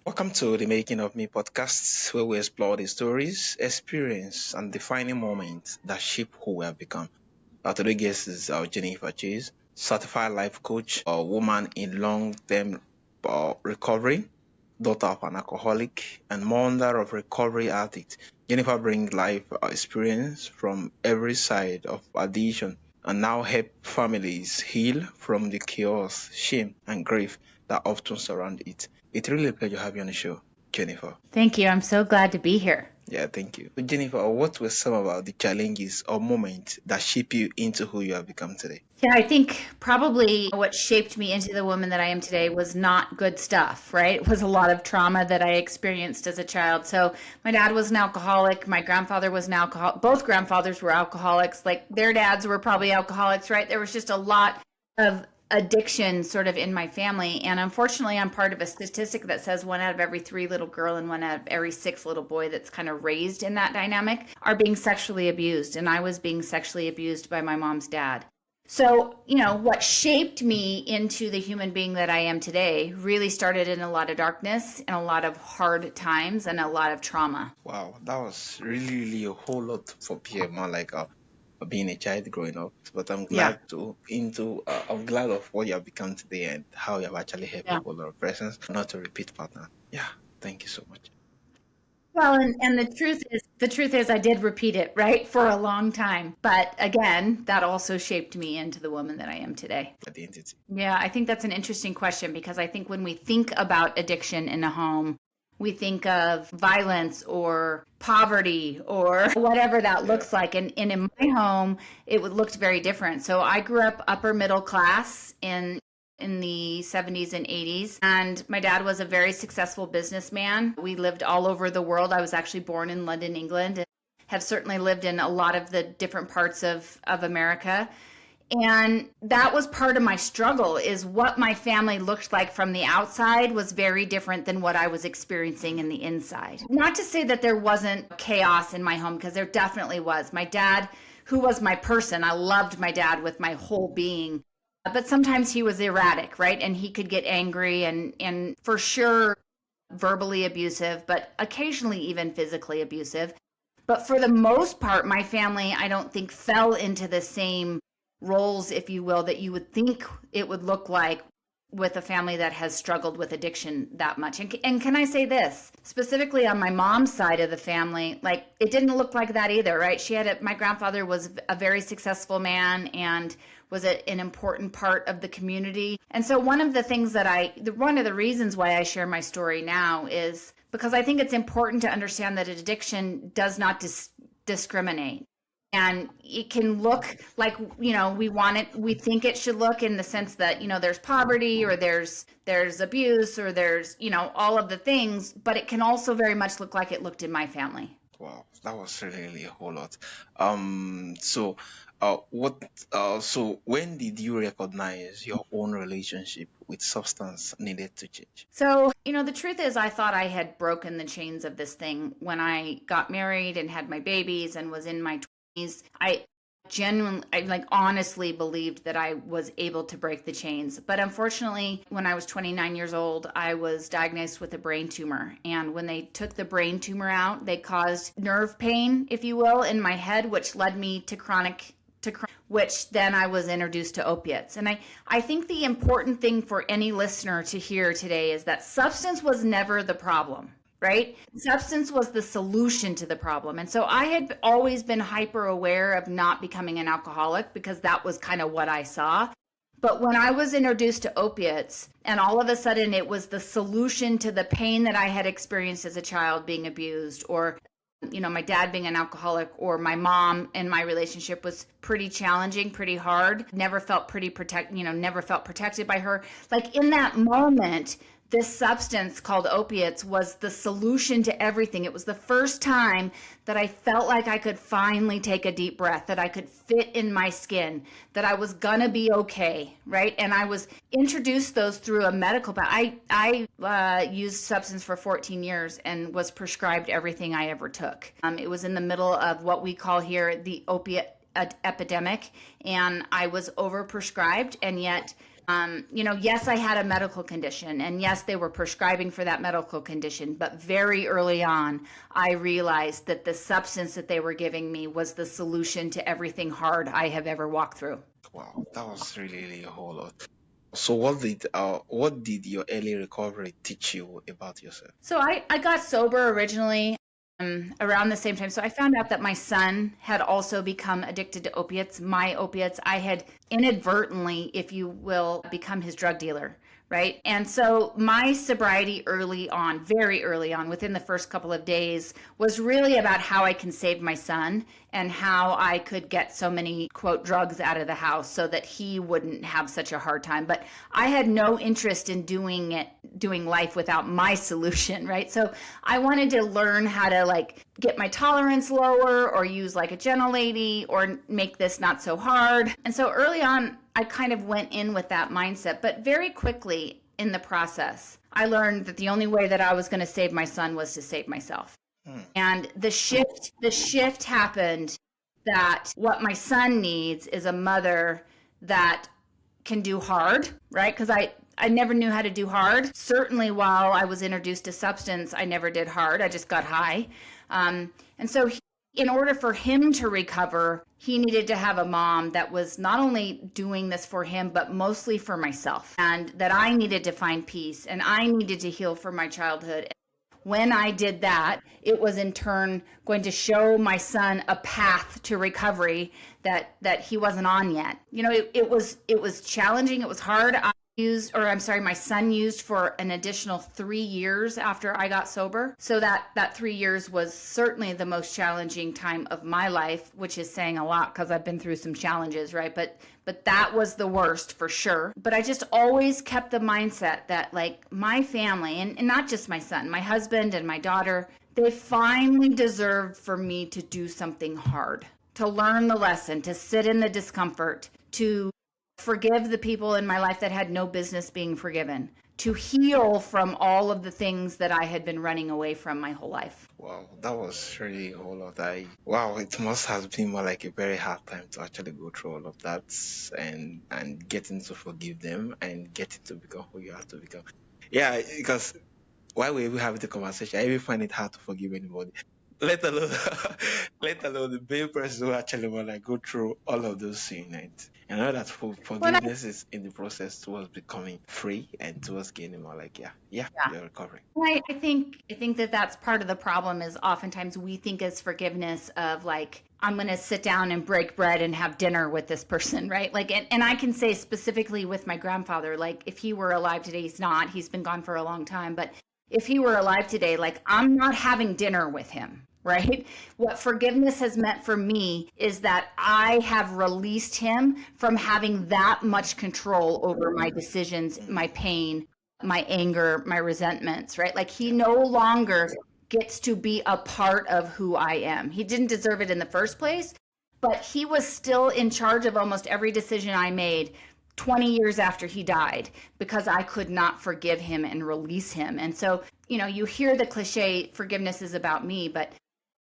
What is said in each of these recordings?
Welcome to the Making of Me podcast, where we explore the stories, experience, and defining moments that shape who we have become. Our today's guest is Jennifer Chase, certified life coach, a woman in long-term recovery, daughter of an alcoholic, and mother of recovery addict. Jennifer brings life experience from every side of addiction and now help families heal from the chaos, shame, and grief that often surround it. It's really a pleasure having you on the show, Jennifer. Thank you. I'm so glad to be here. Yeah, thank you. So Jennifer, what were some of the challenges or moments that shape you into who you have become today? Yeah, I think probably what shaped me into the woman that I am today was not good stuff, right? It was a lot of trauma that I experienced as a child. So, my dad was an alcoholic. My grandfather was an alcoholic. Both grandfathers were alcoholics. Like their dads were probably alcoholics, right? There was just a lot of addiction sort of in my family. And unfortunately, I'm part of a statistic that says one out of every three little girl and one out of every six little boy that's kind of raised in that dynamic are being sexually abused. And I was being sexually abused by my mom's dad. So, what shaped me into the human being that I am today really started in a lot of darkness and a lot of hard times and a lot of trauma. Wow, that was really a whole lot for Pierre, more like being a child growing up. But Yeah. I'm glad of what you have become today and how you have actually helped a Yeah. whole lot of persons, not a repeat pattern. Yeah, thank you so much. Well, and the truth is I did repeat it, right, for a long time. But again, that also shaped me into the woman that I am today. Identity. Yeah, I think that's an interesting question because I think when we think about addiction in a home, we think of violence or poverty or whatever that Yeah. looks like. And in my home, it would looked very different. So I grew up upper middle class in the 70s and 80s. And my dad was a very successful businessman. We lived all over the world. I was actually born in London, England, and have certainly lived in a lot of the different parts of America. And that was part of my struggle is what my family looked like from the outside was very different than what I was experiencing in the inside. Not to say that there wasn't chaos in my home, because there definitely was. My dad, who was my person, I loved my dad with my whole being, but sometimes he was erratic, right? And he could get angry and for sure verbally abusive, but occasionally even physically abusive. But for the most part, my family, I don't think, fell into the same roles, if you will, that you would think it would look like with a family that has struggled with addiction that much. And can I say this specifically on my mom's side of the family? Like, it didn't look like that either, right? My grandfather was a very successful man and was an important part of the community. And so one of the things one of the reasons why I share my story now is because I think it's important to understand that addiction does not discriminate. And it can look like, we think it should look in the sense that, there's poverty or there's abuse or there's, all of the things, but it can also very much look like it looked in my family. Wow, that was really a whole lot. So, when did you recognize your own relationship with substance needed to change? So, the truth is, I thought I had broken the chains of this thing when I got married and had my babies and was in my 20s. I like honestly believed that I was able to break the chains. But unfortunately, when I was 29 years old, I was diagnosed with a brain tumor. And when they took the brain tumor out, they caused nerve pain, if you will, in my head, which led me to which then I was introduced to opiates. And I think the important thing for any listener to hear today is that substance was never the problem, right? Substance was the solution to the problem. And so I had always been hyper aware of not becoming an alcoholic because that was kind of what I saw. But when I was introduced to opiates, and all of a sudden it was the solution to the pain that I had experienced as a child being abused, or my dad being an alcoholic, or my mom and my relationship was pretty challenging, pretty hard. Never felt protected by her. Like in that moment, this substance called opiates was the solution to everything. It was the first time that I felt like I could finally take a deep breath, that I could fit in my skin, that I was gonna be okay, right? And I was introduced those through a medical I used substance for 14 years and was prescribed everything I ever took. It was in the middle of what we call here the opiate epidemic, and I was overprescribed, and yet Yes, I had a medical condition, and yes, they were prescribing for that medical condition. But very early on, I realized that the substance that they were giving me was the solution to everything hard I have ever walked through. Wow, that was really, really a whole lot. So what did your early recovery teach you about yourself? So I got sober originally around the same time. So I found out that my son had also become addicted to opiates, my opiates. I had inadvertently, if you will, become his drug dealer. Right. And so my sobriety early on, very early on, within the first couple of days, was really about how I can save my son and how I could get so many, quote, drugs out of the house so that he wouldn't have such a hard time. But I had no interest in doing life without my solution, right? So I wanted to learn how to like get my tolerance lower or use like a gentle lady or make this not so hard. And so early on, I kind of went in with that mindset, but very quickly in the process, I learned that the only way that I was going to save my son was to save myself. Hmm. And the shift happened that what my son needs is a mother that can do hard, right? Because I never knew how to do hard. Certainly, while I was introduced to substance, I never did hard. I just got high. And so, in order for him to recover, he needed to have a mom that was not only doing this for him, but mostly for myself. And that I needed to find peace and I needed to heal from my childhood. When I did that, it was in turn going to show my son a path to recovery that he wasn't on yet. It was challenging. It was hard. My son used for an additional 3 years after I got sober. So that 3 years was certainly the most challenging time of my life, which is saying a lot because I've been through some challenges, right? But that was the worst for sure. But I just always kept the mindset that like my family, and not just my son, my husband and my daughter, they finally deserved for me to do something hard, to learn the lesson, to sit in the discomfort, to forgive the people in my life that had no business being forgiven, to heal from all of the things that I had been running away from my whole life. Wow, that was really a whole lot. Wow, it must have been more like a very hard time to actually go through all of that and getting to forgive them and getting to become who you have to become. Yeah, because while we even have the conversation, I even find it hard to forgive anybody. Let alone let alone the main person who actually want to go through all of those things. And I know that Well, forgiveness is in the process towards becoming free and towards gaining more like yeah, yeah. you're recovering. I think that that's part of the problem is oftentimes we think as forgiveness of like I'm going to sit down and break bread and have dinner with this person, right? Like and I can say specifically with my grandfather, like if he were alive today, he's not. He's been gone for a long time, but if he were alive today, like I'm not having dinner with him. Right? What forgiveness has meant for me is that I have released him from having that much control over my decisions, my pain, my anger, my resentments, right? Like he Yeah. no longer gets to be a part of who I am. He didn't deserve it in the first place, but he was still in charge of almost every decision I made 20 years after he died because I could not forgive him and release him. And so, you hear the cliche, forgiveness is about me, but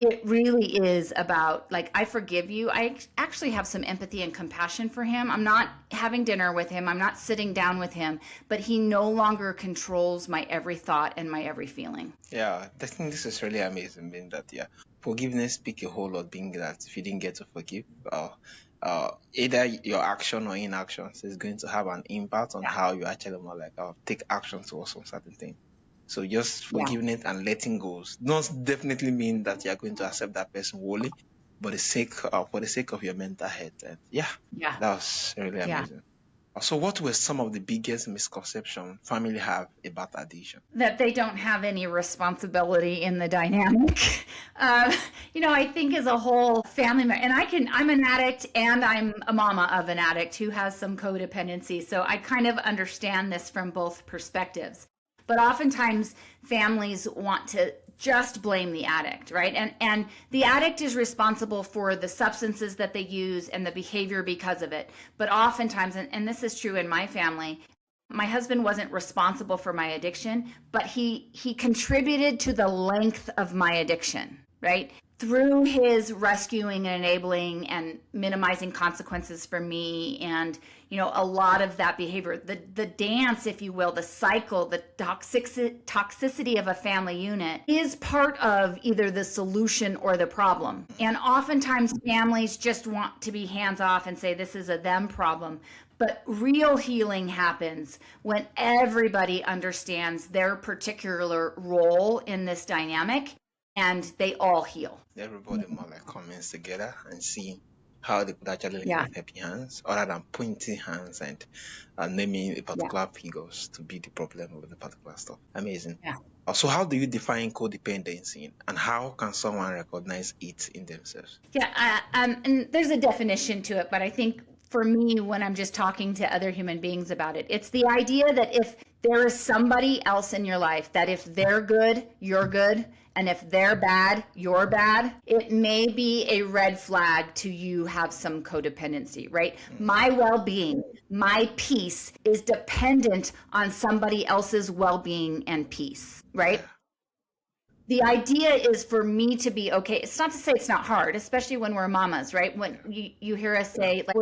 it really is about like, I forgive you. I actually have some empathy and compassion for him. I'm not having dinner with him. I'm not sitting down with him, but he no longer controls my every thought and my every feeling. Yeah, I think this is really amazing, being that yeah, forgiveness speak a whole lot, being that if you didn't get to forgive, either your action or inaction is going to have an impact on Yeah. how you actually more like take action towards some certain thing. So just Yeah. forgiving it and letting go does definitely mean that you're going to accept that person wholly, but for the sake of your mental health. And yeah, Yeah. that was really Yeah. amazing. So what were some of the biggest misconceptions family have about addiction? That they don't have any responsibility in the dynamic. Uh, I think as a whole family, and I'm an addict and I'm a mama of an addict who has some codependency. So I kind of understand this from both perspectives. But oftentimes families want to just blame the addict, right? And the addict is responsible for the substances that they use and the behavior because of it. But oftentimes, and this is true in my family, my husband wasn't responsible for my addiction, but he contributed to the length of my addiction, right? through his rescuing and enabling and minimizing consequences for me, and a lot of that behavior, the dance, if you will, the cycle, the toxicity of a family unit is part of either the solution or the problem. And oftentimes families just want to be hands off and say this is a them problem. But real healing happens when everybody understands their particular role in this dynamic and they all heal. Everybody more like comments together and seeing how they could actually link Yeah. with happy hands other than pointing hands and naming a particular figures to be the problem with the particular stuff. Amazing. Yeah. So how do you define codependency and how can someone recognize it in themselves? Yeah. And there's a definition to it, but I think for me, when I'm just talking to other human beings about it, it's the idea that if there is somebody else in your life, that if they're good, you're good. And if they're bad, you're bad. It may be a red flag to you have some codependency, right? My well-being, my peace is dependent on somebody else's well-being and peace, right? Yeah. The idea is for me to be okay. It's not to say it's not hard, especially when we're mamas, right? When you hear us say, like,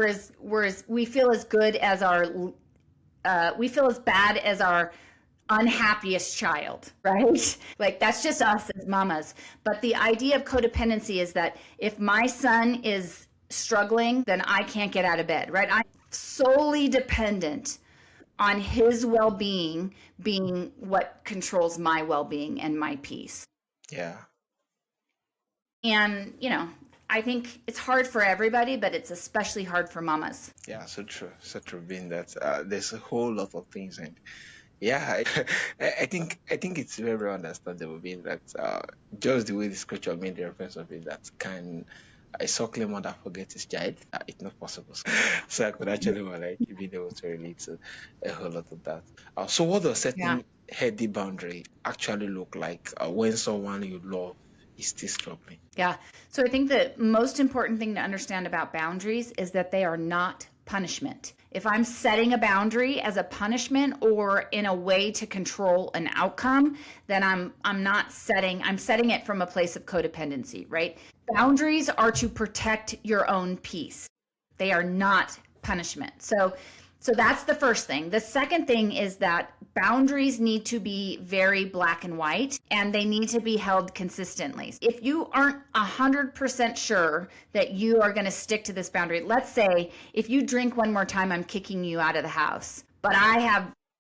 we feel as good as we feel as bad as our unhappiest child, right? Like that's just us as mamas. But the idea of codependency is that if my son is struggling, then I can't get out of bed, right? I'm solely dependent on his well-being being what controls my well-being and my peace. Yeah. And, I think it's hard for everybody, but it's especially hard for mamas. Yeah, so true. So true, being that there's a whole lot of things and yeah, I think it's very, very understandable being that just the way the scripture made the reference of it that can a suckling mother forget his child? It's not possible. So I could actually like be able to relate to a whole lot of that. So what does setting healthy boundary actually look like when someone you love is still struggling? Yeah. So I think the most important thing to understand about boundaries is that they are not punishment. If I'm setting a boundary as a punishment or in a way to control an outcome, then I'm setting it from a place of codependency, right? Boundaries are to protect your own peace. They are not punishment. So that's the first thing. The second thing is that boundaries need to be very black and white, and they need to be held consistently. If you aren't 100% sure that you are going to stick to this boundary, let's say if you drink one more time, I'm kicking you out of the house, but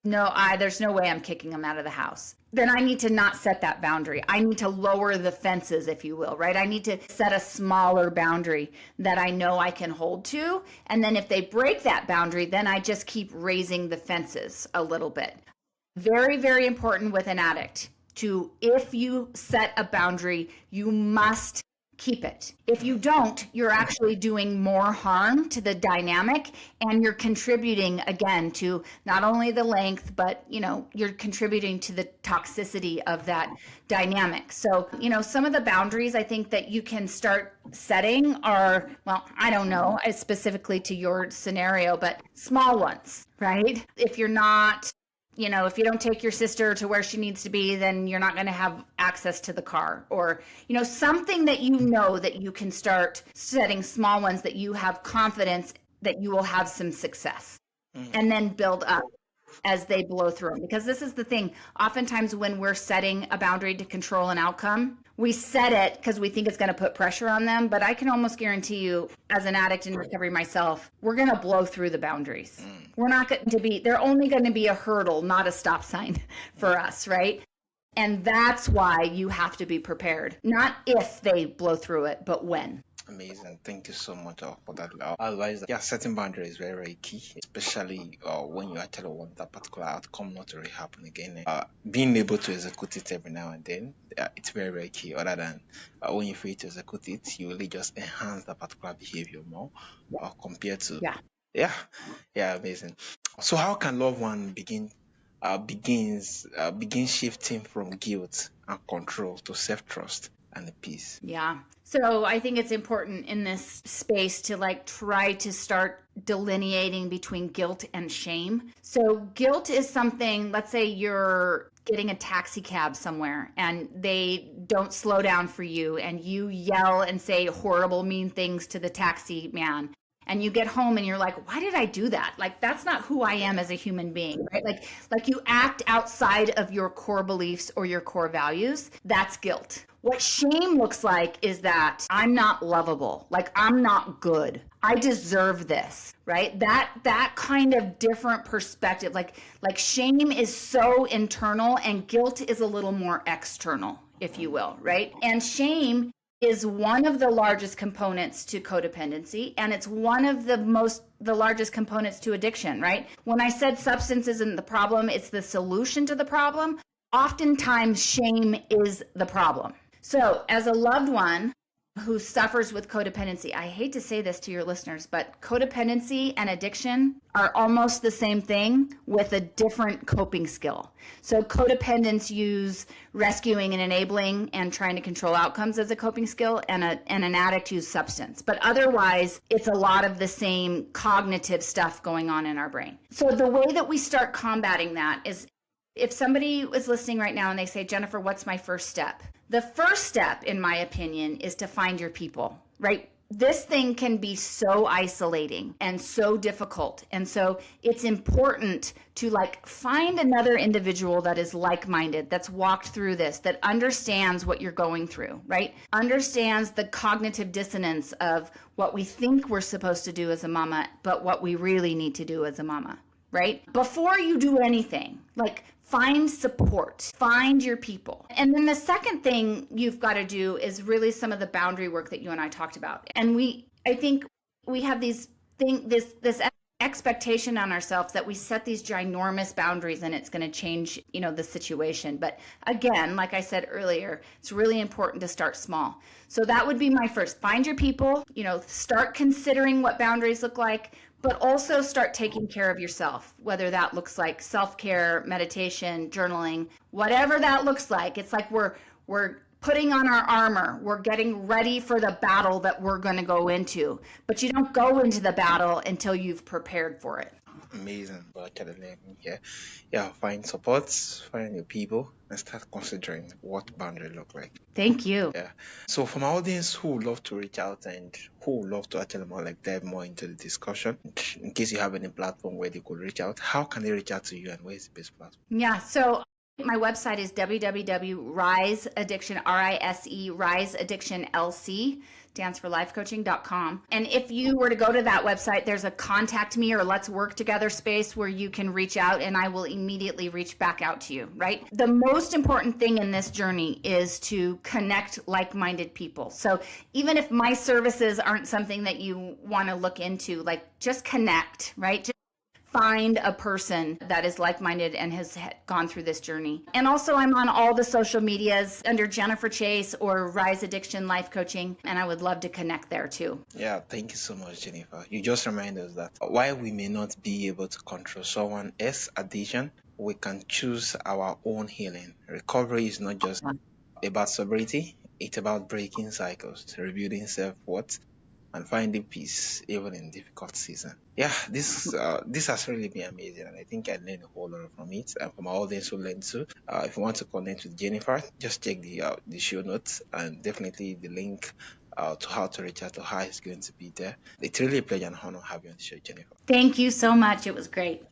there's no way I'm kicking them out of the house. Then I need to not set that boundary. I need to lower the fences, if you will, right? I need to set a smaller boundary that I know I can hold to. And then if they break that boundary, then I just keep raising the fences a little bit. Very, very important with an addict if you set a boundary, you must keep it. If you don't, you're actually doing more harm to the dynamic, and you're contributing again to not only the length, but you're contributing to the toxicity of that dynamic. So, some of the boundaries I think that you can start setting are, well, I don't know, specifically to your scenario, but small ones, right? If you're not if you don't take your sister to where she needs to be, then you're not going to have access to the car, or, something that that you can start setting small ones that you have confidence that you will have some success, and then build up as they blow through them. Because this is the thing, oftentimes when we're setting a boundary to control an outcome, we set it because we think it's going to put pressure on them. But I can almost guarantee you, as an addict in recovery myself, we're going to blow through the boundaries. We're not going to be, they're only going to be a hurdle, not a stop sign for us, right? And that's why you have to be prepared. Not if they blow through it, but when. Amazing. Thank you so much for that advice. Yeah, setting boundaries is very, very key, especially when you actually want that particular outcome not to really happen again. Being able to execute it every now and then, it's very, very key. Other than when you fail to execute it, you really just enhance that particular behavior more compared to. Yeah, amazing. So how can loved one begins shifting from guilt and control to self-trust and peace? Yeah. So I think it's important in this space to try to start delineating between guilt and shame. So guilt is something, let's say you're getting a taxi cab somewhere and they don't slow down for you and you yell and say horrible, mean things to the taxi man. And you get home and you're like, why did I do that? Like, that's not who I am as a human being, right? Like you act outside of your core beliefs or your core values. That's guilt. What shame looks like is that I'm not lovable. Like, I'm not good. I deserve this, right? That kind of different perspective. Like shame is so internal and guilt is a little more external, if you will, right? And shame is one of the largest components to codependency, and it's one of the largest components to addiction, right? When I said substance isn't the problem, it's the solution to the problem. Oftentimes shame is the problem. So as a loved one who suffers with codependency, I hate to say this to your listeners, but codependency and addiction are almost the same thing with a different coping skill. So codependents use rescuing and enabling and trying to control outcomes as a coping skill, and an addict use substance. But otherwise, it's a lot of the same cognitive stuff going on in our brain. So the way that we start combating that is, if somebody is listening right now and they say, Jennifer, what's my first step? The first step, in my opinion, is to find your people, right? This thing can be so isolating and so difficult. And so it's important to find another individual that is like-minded, that's walked through this, that understands what you're going through, right? Understands the cognitive dissonance of what we think we're supposed to do as a mama, but what we really need to do as a mama, right? Before you do anything, find support, find your people. And then the second thing you've got to do is really some of the boundary work that you and I talked about. And I think we have this expectation on ourselves that we set these ginormous boundaries and it's going to change, the situation. But again, like I said earlier, it's really important to start small. So that would be my first. Find your people, start considering what boundaries look like, but also start taking care of yourself, whether that looks like self-care, meditation, journaling, whatever that looks like. It's like we're putting on our armor. We're getting ready for the battle that we're going to go into. But you don't go into the battle until you've prepared for it. Amazing, but yeah, find supports, find your people, and start considering what boundary look like. Thank you. Yeah. So from our audience who would love to reach out and who would love to actually dive more into the discussion, in case you have any platform where they could reach out, how can they reach out to you and where is the best platform? Yeah, so my website is www.riseaddiction, R-I-S-E, riseaddictionlc, stands for lifecoaching.com. And if you were to go to that website, there's a contact me or let's work together space where you can reach out and I will immediately reach back out to you, right? The most important thing in this journey is to connect like-minded people. So even if my services aren't something that you want to look into, just connect, right? Find a person that is like-minded and has gone through this journey. And also I'm on all the social medias under Jennifer Chase or Rise Addiction Life Coaching, and I would love to connect there too. Yeah, thank you so much, Jennifer. You just remind us that while we may not be able to control someone else's addiction, we can choose our own healing. Recovery is not just about sobriety, it's about breaking cycles, rebuilding self-worth, and finding peace even in difficult season. Yeah, this has really been amazing, and I think I learned a whole lot from it, and from our audience who learned too. If you want to connect with Jennifer, just check the show notes, and definitely the link to how to reach out to her is going to be there. It's really a pleasure and honor having you on the show, Jennifer. Thank you so much. It was great.